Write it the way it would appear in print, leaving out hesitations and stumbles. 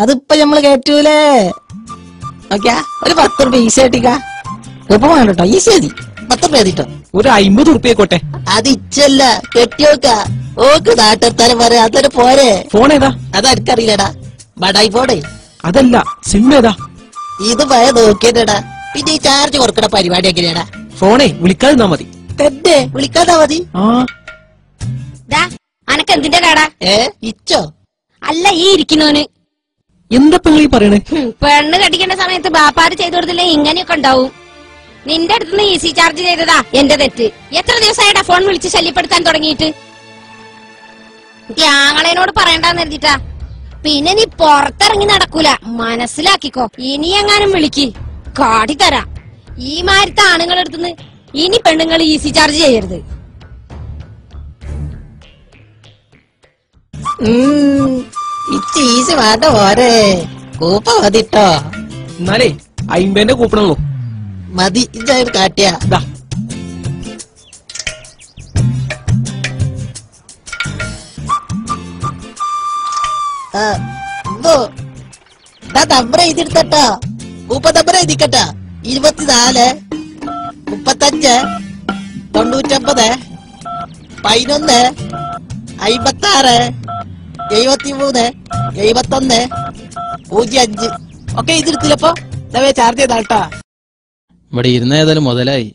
അതിപ്പോ നമ്മള് കയറ്റൂലേ. ഓക്കെയാ, ഒരു 10 റുപ്യ ഈസി ആയിട്ടിക്കാ. ഇപ്പൊ വേണ്ട കേട്ടോ, ഈസി മതി. 10 റുപ്യ മതിട്ടോ. ഒരു 50 റുപ്യ ആയിക്കോട്ടെ. അത് ഇച്ചല്ല, കെട്ടിയോക്ക. ഓക്ക് നാട്ടെത്താനും പറയാ, അതൊരു പോരെ. ഫോൺ ഏതാ? അതെനിക്കറിയില്ലടാ, ബടായി ഫോണേ. അതല്ല, സിം ഏതാ? ഇത് ഭയ നോക്കിയടാ. പിന്നെ ഈ ചാർജ് കൊടുക്കണ പരിപാടി എങ്ങനെയാടാ? ഫോണേ വിളിക്കാതിരുന്നാ മതി. തന്നെ വിളിക്കാതാ മതി. അനക്ക് എന്തിന്റെ കാടാ? ഇച്ചോ? അല്ല, ഈ ഇരിക്കുന്നോന്. എന്താ പെങ്ങളീ പറയണേ? പെണ്ണ് കടിക്കേണ്ട സമയത്ത് ബാപ്പാര് ചെയ്തു കൊടുത്തില്ലേ ഇങ്ങനെയൊക്കെ ഉണ്ടാവും. നിന്റെ അടുത്തുനിന്ന് ഈസി ചാർജ് ചെയ്തതാ എന്റെ തെറ്റ്. എത്ര ദിവസമായിട്ടാ ഫോൺ വിളിച്ച് ശല്യപ്പെടുത്താൻ തുടങ്ങിയിട്ട്? ആങ്ങളേനോട് പറയണ്ടെന്ന് എഴുതിട്ടാ. പിന്നെ നീ പുറത്തിറങ്ങി നടക്കൂല, മനസ്സിലാക്കിക്കോ. ഇനി എങ്ങാനും വിളിക്ക്, കാട്ടിത്തരാ. ഈ മാരത്തെ ആണുങ്ങളെടുത്തുനിന്ന് ഇനി പെണ്ണുങ്ങൾ ഈസി ചാർജ് ചെയ്യരുത്. ഈസി വേണ്ട പോരെ, കൂപ്പ മതിട്ടോ. എന്നാലേ 50ന്റെ കൂപ്പണുള്ളൂ. മതി, ഇതായിട്ട് കാട്ടിയാ. നമ്പർ എഴുതിയെടുത്തട്ടോ. കൂപ്പ നമ്പർ എഴുതിക്കട്ടോ. 24 35 99 11 56 73 71 05. ഒക്കെ എഴുതിയെടുത്തില്ലപ്പോ ചാർജ് ചെയ്താട്ടാ. ഇവിടെ ഇരുന്ന ഏതായാലും മുതലായി.